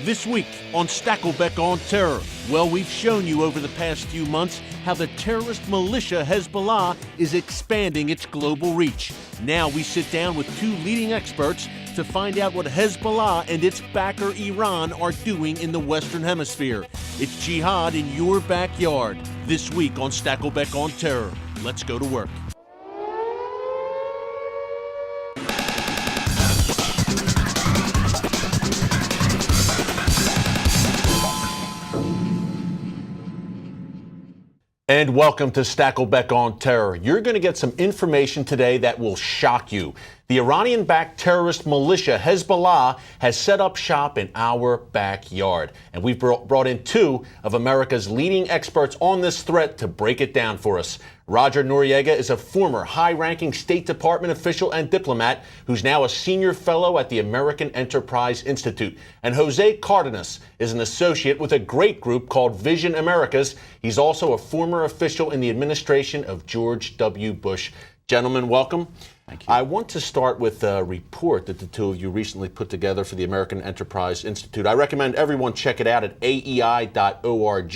This week on Stacklebeck on Terror, well, we've shown you over the past few months how the terrorist militia Hezbollah is expanding its global reach. Now we sit down with two leading experts to find out what Hezbollah and its backer Iran are doing in the Western Hemisphere. It's jihad in your backyard. This week on Stacklebeck on Terror. Let's go to work. And welcome to Stacklebeck on Terror. You're going to get some information today that will shock you. The Iranian-backed terrorist militia Hezbollah has set up shop in our backyard. And we've brought in two of America's leading experts on this threat to break it down for us. Roger Noriega is a former high-ranking State Department official and diplomat who's now a senior fellow at the American Enterprise Institute. And Jose Cardenas is an associate with a great group called Vision Americas. He's also a former official in the administration of George W. Bush. Gentlemen, welcome. Thank you. I want to start with a report that the two of you recently put together for the American Enterprise Institute. I recommend everyone check it out at aei.org.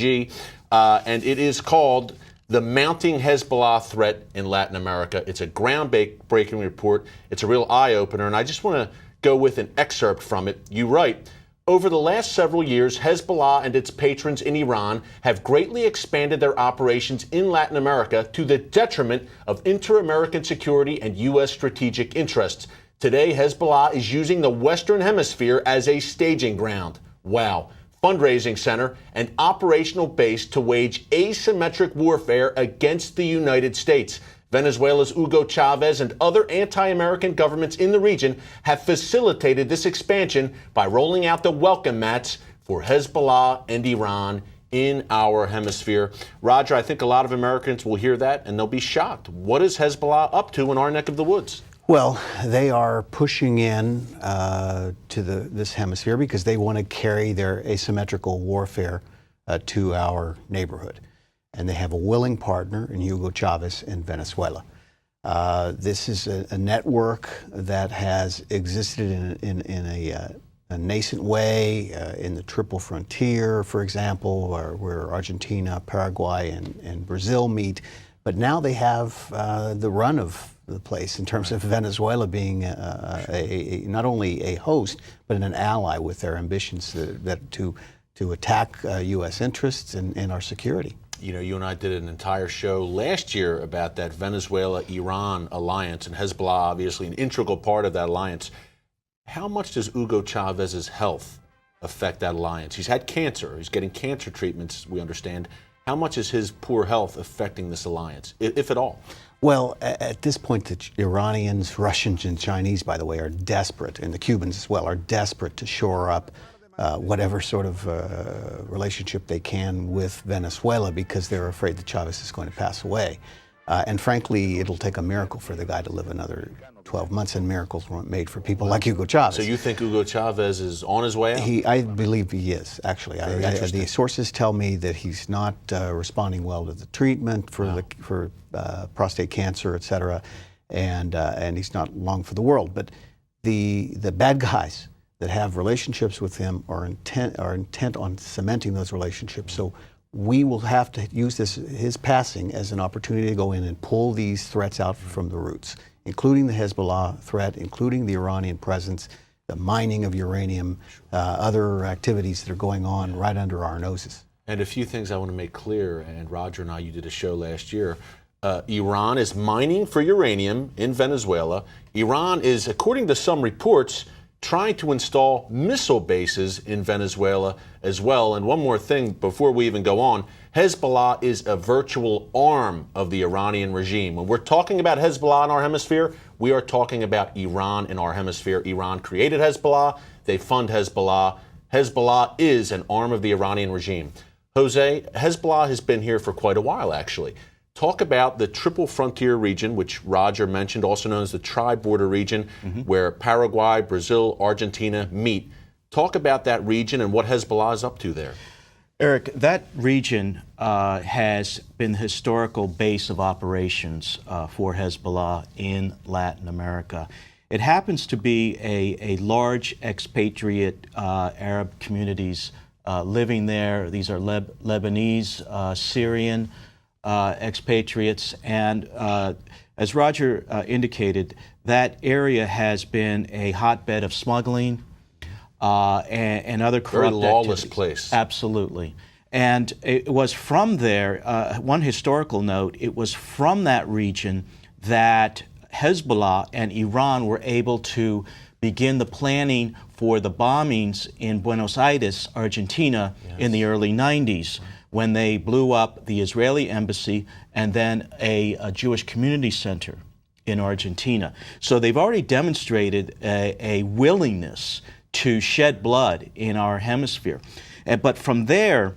And it is called The Mounting Hezbollah Threat in Latin America. It's a groundbreaking report. It's a real eye-opener, and I just want to go with an excerpt from it. You write, over the last several years, Hezbollah and its patrons in Iran have greatly expanded their operations in Latin America to the detriment of inter-American security and U.S. strategic interests. Today, Hezbollah is using the Western Hemisphere as a staging ground. Wow. Fundraising center and operational base to wage asymmetric warfare against the United States. Venezuela's Hugo Chavez and other anti-American governments in the region have facilitated this expansion by rolling out the welcome mats for Hezbollah and Iran in our hemisphere. Roger, I think a lot of Americans will hear that and they'll be shocked. What is Hezbollah up to in our neck of the woods? Well, they are pushing in to this hemisphere because they want to carry their asymmetrical warfare to our neighborhood. And they have a willing partner in Hugo Chavez in Venezuela. This is a network that has existed in a nascent way in the Triple Frontier, for example, where Argentina, Paraguay, and Brazil meet. But now they have the run of the place in terms of Venezuela being not only a host, but an ally with their ambitions to attack U.S. interests and our security. You know, you and I did an entire show last year about that Venezuela-Iran alliance, and Hezbollah, obviously, an integral part of that alliance. How much does Hugo Chavez's health affect that alliance? He's had cancer. He's getting cancer treatments, we understand. How much is his poor health affecting this alliance, if at all? Well, at this point, the Iranians, Russians, and Chinese, by the way, are desperate, and the Cubans as well, are desperate to shore up whatever sort of relationship they can with Venezuela because they're afraid that Chavez is going to pass away. And frankly, it'll take a miracle for the guy to live another 12 months, and miracles weren't made for people like Hugo Chavez. So you think Hugo Chavez is on his way out? I believe he is, actually. The sources tell me that he's not responding well to the treatment for prostate cancer, et cetera, and he's not long for the world. But the bad guys that have relationships with him are intent on cementing those relationships. So we will have to use his passing as an opportunity to go in and pull these threats out from the roots, including the Hezbollah threat, including the Iranian presence, the mining of uranium, other activities that are going on right under our noses. And a few things I want to make clear, and Roger and I, you did a show last year. Iran is mining for uranium in Venezuela. Iran is, according to some reports, trying to install missile bases in Venezuela as well. And one more thing before we even go on, Hezbollah is a virtual arm of the Iranian regime. When we're talking about Hezbollah in our hemisphere, we are talking about Iran in our hemisphere. Iran created Hezbollah. They fund Hezbollah. Hezbollah is an arm of the Iranian regime. Jose, Hezbollah has been here for quite a while, actually. Talk about the Triple Frontier region, which Roger mentioned, also known as the Tri-Border region, where Paraguay, Brazil, Argentina meet. Talk about that region and what Hezbollah is up to there. Eric, that region has been the historical base of operations for Hezbollah in Latin America. It happens to be a large expatriate Arab communities living there. These are Lebanese, Syrian expatriates, and as Roger indicated, that area has been a hotbed of smuggling and other corrupt Very lawless activities. place. Absolutely. And it was from there, one historical note, it was from that region that Hezbollah and Iran were able to begin the planning for the bombings in Buenos Aires, Argentina, in the early 90s, when they blew up the Israeli embassy and then a Jewish community center in Argentina. So they've already demonstrated a willingness to shed blood in our hemisphere. But from there,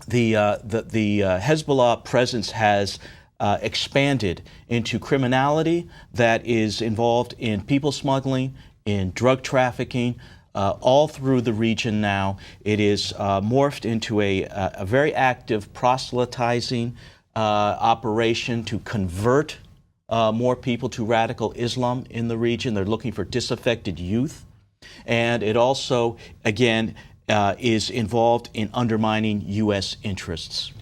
the Hezbollah presence has expanded into criminality that is involved in people smuggling, in drug trafficking, all through the region now. It is morphed into a very active proselytizing operation to convert more people to radical Islam in the region. They're looking for disaffected youth. And it also, again, is involved in undermining U.S. interests.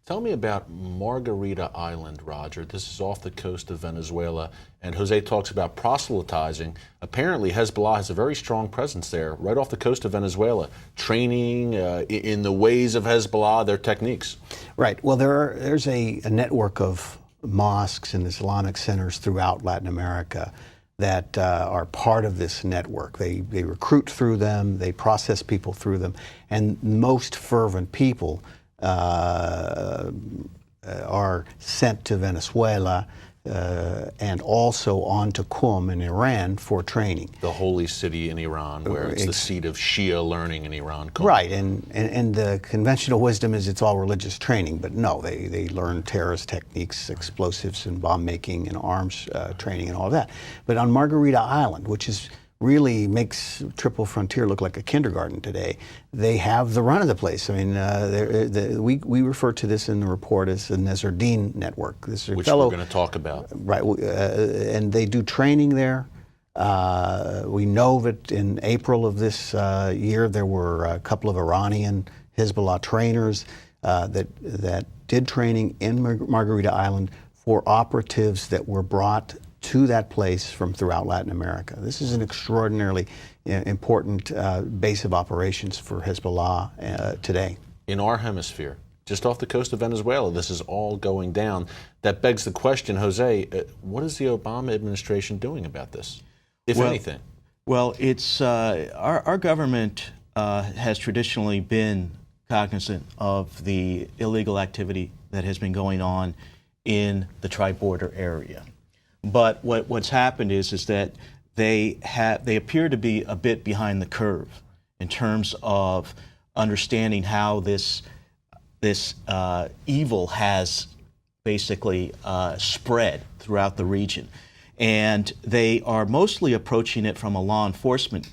Tell me about Margarita Island, Roger. This is off the coast of Venezuela, and Jose talks about proselytizing. Apparently, Hezbollah has a very strong presence there, right off the coast of Venezuela, training in the ways of Hezbollah, their techniques. Right. Well, there's a network of mosques and Islamic centers throughout Latin America that are part of this network. They recruit through them, they process people through them, and most fervent people are sent to Venezuela and also on to Qum in Iran for training. The holy city in Iran, where it's the seat of Shia learning in Iran. Qum. Right, and the conventional wisdom is it's all religious training, but no, they learn terrorist techniques, explosives and bomb making and arms training and all of that. But on Margarita Island, which is really makes Triple Frontier look like a kindergarten today, they have the run of the place. I mean, we refer to this in the report as the Nasruddin Network. This is which we're going to talk about. Right, and they do training there. We know that in April of this year, there were a couple of Iranian Hezbollah trainers that did training in Margarita Island for operatives that were brought to that place from throughout Latin America. This is an extraordinarily important base of operations for Hezbollah today. In our hemisphere, just off the coast of Venezuela, this is all going down. That begs the question, Jose, what is the Obama administration doing about this, if anything? Well, it's our government has traditionally been cognizant of the illegal activity that has been going on in the tri-border area. But what's happened is that they appear to be a bit behind the curve in terms of understanding how this evil has basically spread throughout the region. And they are mostly approaching it from a law enforcement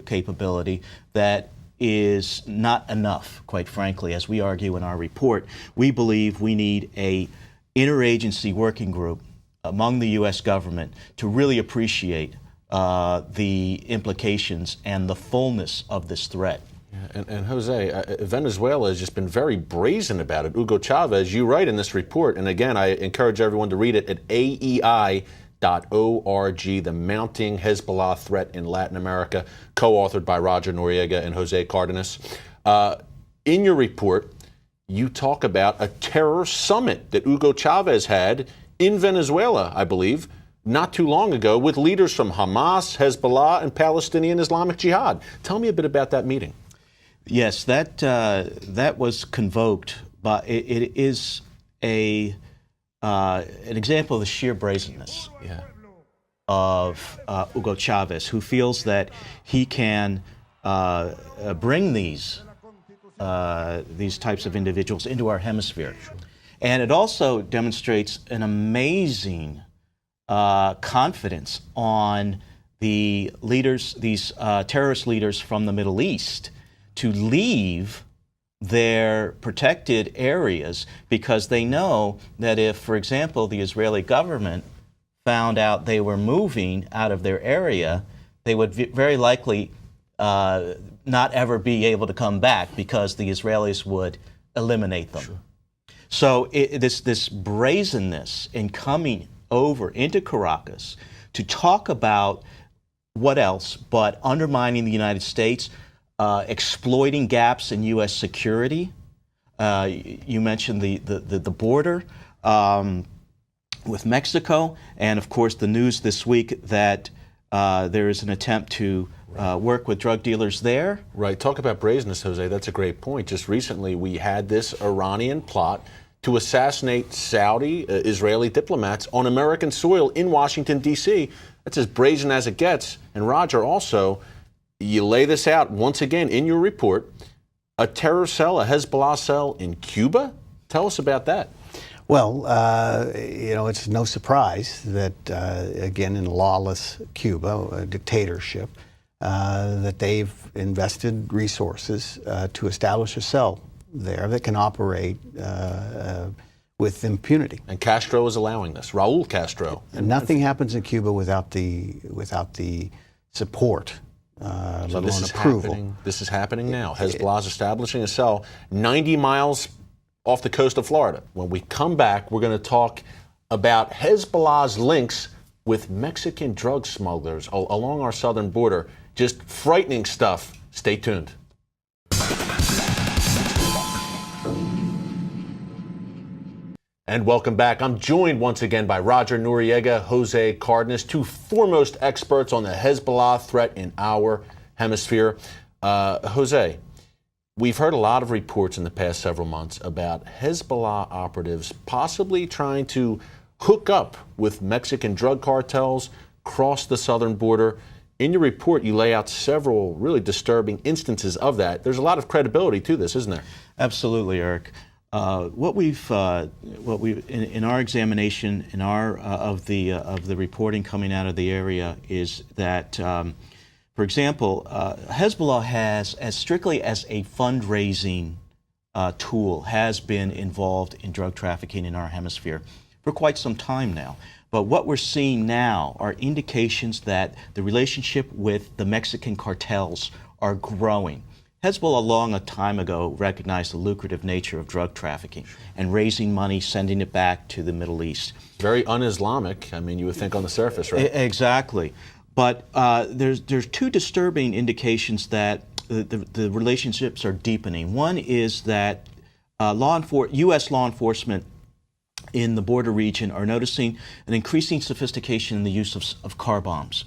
capability that is not enough, quite frankly. As we argue in our report, we believe we need a interagency working group among the U.S. government to really appreciate the implications and the fullness of this threat. Yeah, and Jose, Venezuela has just been very brazen about it. Hugo Chavez, you write in this report, and again, I encourage everyone to read it at aei.org, The Mounting Hezbollah Threat in Latin America, co-authored by Roger Noriega and Jose Cardenas. In your report, you talk about a terror summit that Hugo Chavez had in Venezuela, I believe, not too long ago, with leaders from Hamas, Hezbollah, and Palestinian Islamic Jihad. Tell me a bit about that meeting. Yes, that was convoked, but it is an example of the sheer brazenness of Hugo Chavez, who feels that he can bring these types of individuals into our hemisphere. And it also demonstrates an amazing confidence on the leaders, these terrorist leaders from the Middle East, to leave their protected areas because they know that if, for example, the Israeli government found out they were moving out of their area, they would very likely not ever be able to come back because the Israelis would eliminate them. Sure. So this brazenness in coming over into Caracas to talk about what else but undermining the United States, exploiting gaps in U.S. security. You mentioned the border with Mexico, and of course the news this week that there is an attempt to work with drug dealers there. Right. Talk about brazenness, Jose. That's a great point. Just recently we had this Iranian plot to assassinate Saudi, Israeli diplomats on American soil in Washington, D.C. That's as brazen as it gets. And Roger, also, you lay this out once again in your report, a terror cell, a Hezbollah cell in Cuba? Tell us about that. Well, it's no surprise that, again, in lawless Cuba, a dictatorship, that they've invested resources to establish a cell there that can operate with impunity. And Castro is allowing this, Raul Castro. And nothing happens in Cuba without the support, let alone approval. This is happening now. Hezbollah is establishing a cell 90 miles off the coast of Florida. When we come back, we're going to talk about Hezbollah's links with Mexican drug smugglers along our southern border. Just frightening stuff. Stay tuned. And welcome back. I'm joined once again by Roger Noriega, Jose Cardenas, two foremost experts on the Hezbollah threat in our hemisphere. Jose, we've heard a lot of reports in the past several months about Hezbollah operatives possibly trying to hook up with Mexican drug cartels, cross the southern border. In your report, you lay out several really disturbing instances of that. There's a lot of credibility to this, isn't there? Absolutely, Eric. What we've in our examination of the reporting coming out of the area is that, for example, Hezbollah has, as strictly as a fundraising tool, has been involved in drug trafficking in our hemisphere for quite some time now. But what we're seeing now are indications that the relationship with the Mexican cartels are growing. Hezbollah long a time ago recognized the lucrative nature of drug trafficking and raising money, sending it back to the Middle East. Very un-Islamic, I mean, you would think on the surface, right? Exactly. But there's two disturbing indications that the relationships are deepening. One is that U.S. law enforcement in the border region are noticing an increasing sophistication in the use of car bombs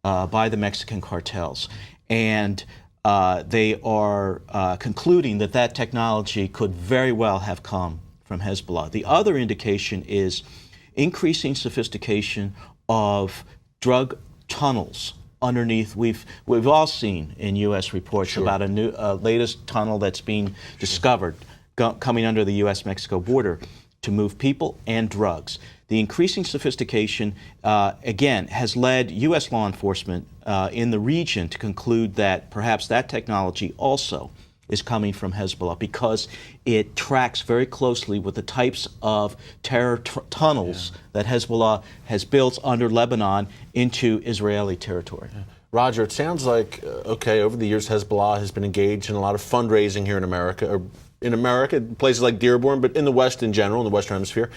by the Mexican cartels. And they are concluding that technology could very well have come from Hezbollah. The other indication is increasing sophistication of drug tunnels underneath. We've all seen in U.S. reports about a new latest tunnel that's being discovered coming under the U.S.-Mexico border to move people and drugs. The increasing sophistication, again, has led U.S. law enforcement in the region to conclude that perhaps that technology also is coming from Hezbollah because it tracks very closely with the types of terror tunnels that Hezbollah has built under Lebanon into Israeli territory. Yeah. Roger, it sounds like, over the years Hezbollah has been engaged in a lot of fundraising here in America, places like Dearborn, but in the West in general, in the Western Hemisphere.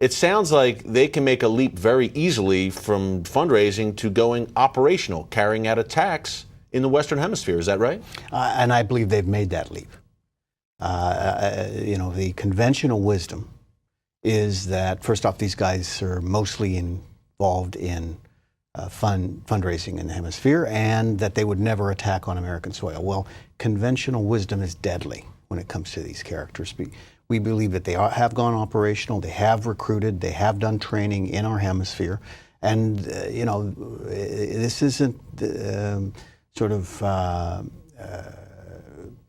It sounds like they can make a leap very easily from fundraising to going operational, carrying out attacks in the Western Hemisphere. Is that right? And I believe they've made that leap. The conventional wisdom is that, first off, these guys are mostly involved in fundraising in the hemisphere and that they would never attack on American soil. Well, conventional wisdom is deadly when it comes to these characters. We believe that they have gone operational, they have recruited, they have done training in our hemisphere, and this isn't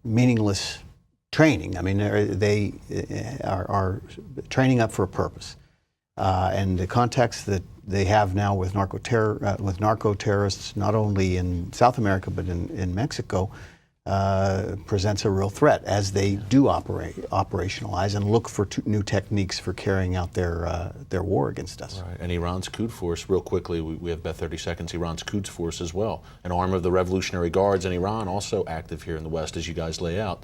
meaningless training. I mean, they are training up for a purpose, and the contacts that they have now with narco terrorists, not only in South America but in Mexico, presents a real threat as they do operationalize and look for new techniques for carrying out their war against us. Right. And Iran's Quds Force, real quickly, we have about 30 seconds, Iran's Quds Force as well, an arm of the Revolutionary Guards in Iran, also active here in the West, as you guys lay out.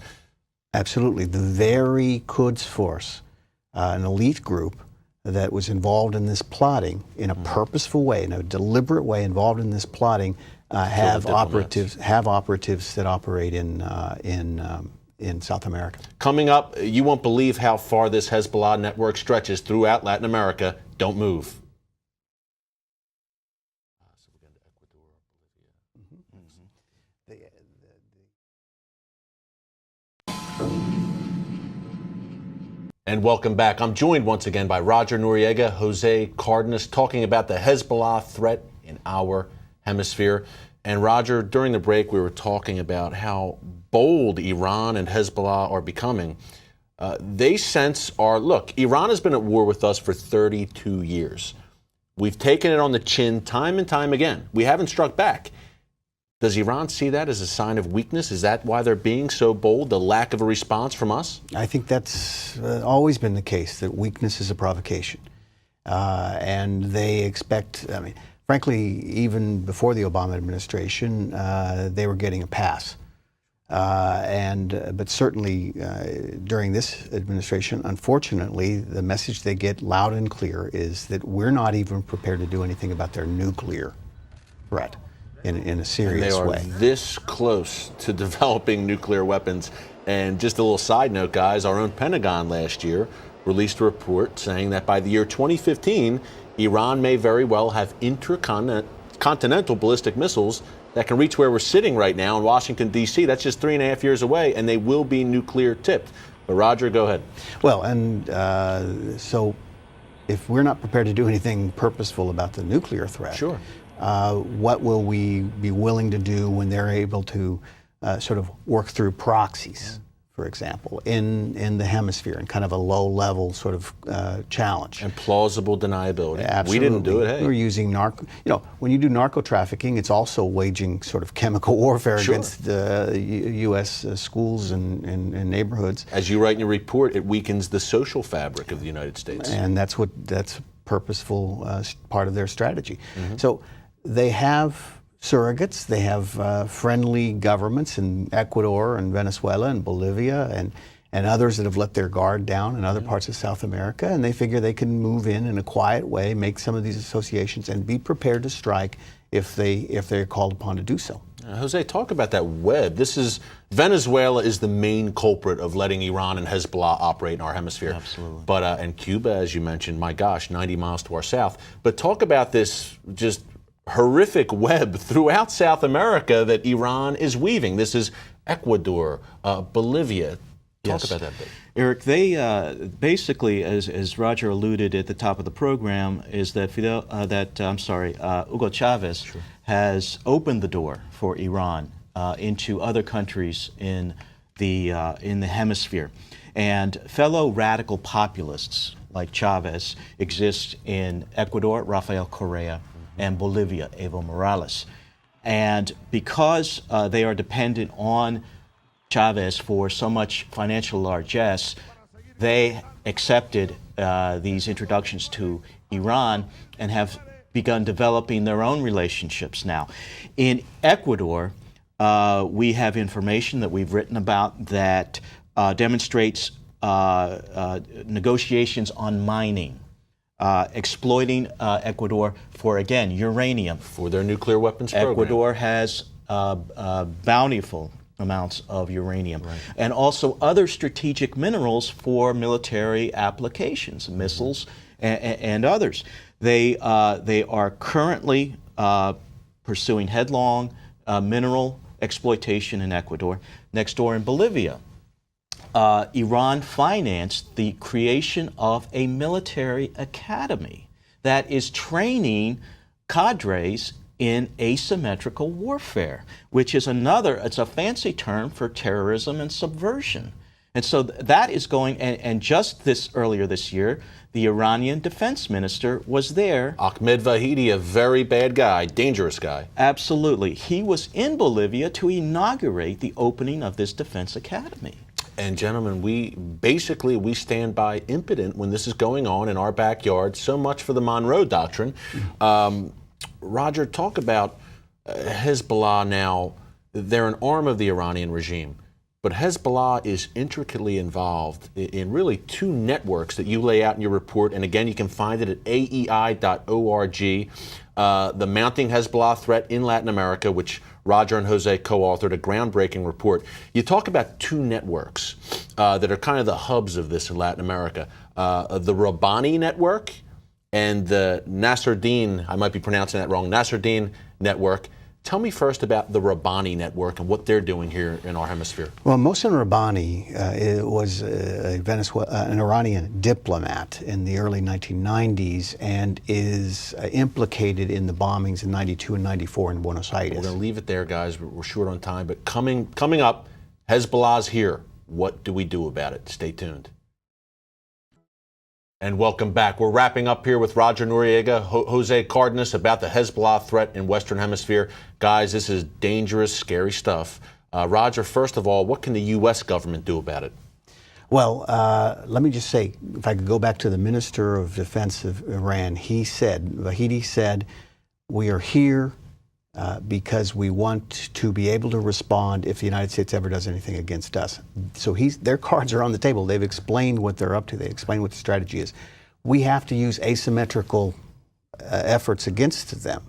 Absolutely. The very Quds Force, an elite group that was involved in this plotting in a purposeful way, in a deliberate way involved in this plotting, have operatives that operate in South America. Coming up, you won't believe how far this Hezbollah network stretches throughout Latin America. Don't move. And welcome back. I'm joined once again by Roger Noriega, Jose Cardenas, talking about the Hezbollah threat in our hemisphere. And Roger, during the break, we were talking about how bold Iran and Hezbollah are becoming. They sense look, Iran has been at war with us for 32 years. We've taken it on the chin time and time again. We haven't struck back. Does Iran see that as a sign of weakness? Is that why they're being so bold, the lack of a response from us? I think that's always been the case, that weakness is a provocation. And they expect, frankly, even before the Obama administration, they were getting a pass. But certainly during this administration, unfortunately, the message they get loud and clear is that we're not even prepared to do anything about their nuclear threat in a serious way. They are this close to developing nuclear weapons. And just a little side note, guys, our own Pentagon last year released a report saying that by the year 2015, Iran may very well have intercontinental ballistic missiles that can reach where we're sitting right now in Washington, D.C. That's just 3.5 years away, and they will be nuclear tipped. But Roger, go ahead. Well, and so if we're not prepared to do anything purposeful about the nuclear threat, sure. What will we be willing to do when they're able to sort of work through proxies, for example, in the hemisphere, in kind of a low-level sort of challenge? And plausible deniability. Absolutely. We didn't do it, hey. We're using when you do narco trafficking, it's also waging sort of chemical warfare Sure. against U.S. schools and neighborhoods. As you write in your report, it weakens the social fabric of the United States. And that's purposeful part of their strategy. So they have surrogates, they have friendly governments in Ecuador and Venezuela and Bolivia and others that have let their guard down in other parts of South America, and they figure they can move in a quiet way, make some of these associations, and be prepared to strike if they're called upon to do so. Jose, talk about that web. Venezuela is the main culprit of letting Iran and Hezbollah operate in our hemisphere. Absolutely. But and Cuba, as you mentioned, my gosh, 90 miles to our south. But talk about this just horrific web throughout South America that Iran is weaving. This is Ecuador, Bolivia. Talk about that bit. Eric, they basically, as Roger alluded at the top of the program, is that Hugo Chavez has opened the door for Iran into other countries in the hemisphere, and fellow radical populists like Chavez exist in Ecuador, Rafael Correa, and Bolivia, Evo Morales, and because they are dependent on Chavez for so much financial largesse, they accepted these introductions to Iran and have begun developing their own relationships now. In Ecuador, we have information that we've written about that demonstrates negotiations on mining, exploiting Ecuador for, again, uranium. For their nuclear weapons program. Ecuador has bountiful amounts of uranium, and also other strategic minerals for military applications, missiles and others. They are currently pursuing headlong mineral exploitation in Ecuador. Next door in Bolivia, Iran financed the creation of a military academy that is training cadres in asymmetrical warfare, which is it's a fancy term for terrorism and subversion. And so that is going, and just earlier this year, the Iranian defense minister was there. Ahmed Vahidi, a very bad guy, dangerous guy. Absolutely. He was in Bolivia to inaugurate the opening of this defense academy. And gentlemen, we stand by impotent when this is going on in our backyard. So much for the Monroe Doctrine. Roger, talk about Hezbollah now. They're an arm of the Iranian regime. But Hezbollah is intricately involved in really two networks that you lay out in your report. And again, you can find it at aei.org. The Mounting Hezbollah Threat in Latin America, which Roger and Jose co-authored, a groundbreaking report. You talk about two networks that are kind of the hubs of this in Latin America. The Rabbani Network and the Nasruddin, I might be pronouncing that wrong, Nasruddin Network. Tell me first about the Rabbani Network and what they're doing here in our hemisphere. Well, Mohsen Rabbani was an Iranian diplomat in the early 1990s and is implicated in the bombings in 92 and 94 in Buenos Aires. We're going to leave it there, guys. We're short on time. But coming up, Hezbollah's here. What do we do about it? Stay tuned. And welcome back. We're wrapping up here with Roger Noriega, Jose Cardenas about the Hezbollah threat in Western Hemisphere. Guys, this is dangerous, scary stuff. Roger, first of all, what can the U.S. government do about it? Well, let me just say, if I could go back to the Minister of Defense of Iran, Vahidi said, we are here because we want to be able to respond if the United States ever does anything against us. So their cards are on the table. They've explained what they're up to. They explained what the strategy is. We have to use asymmetrical efforts against them.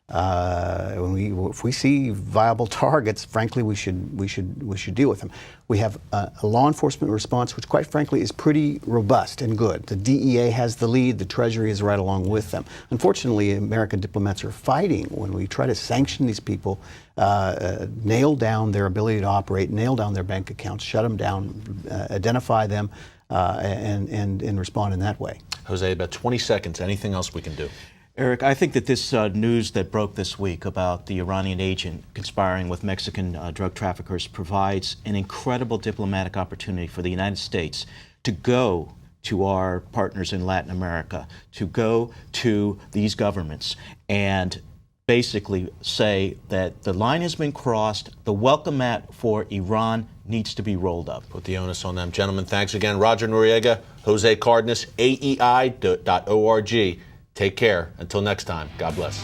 If we see viable targets, frankly, we should deal with them. We have a law enforcement response, which, quite frankly, is pretty robust and good. The DEA has the lead. The Treasury is right along with them. Unfortunately, American diplomats are fighting when we try to sanction these people, nail down their ability to operate, nail down their bank accounts, shut them down, identify them, and respond in that way. Jose, about 20 seconds. Anything else we can do? Eric, I think that this news that broke this week about the Iranian agent conspiring with Mexican drug traffickers provides an incredible diplomatic opportunity for the United States to go to our partners in Latin America, to go to these governments and basically say that the line has been crossed, the welcome mat for Iran needs to be rolled up. Put the onus on them. Gentlemen, thanks again. Roger Noriega, Jose Cardenas, aei.org. Take care. Until next time, God bless.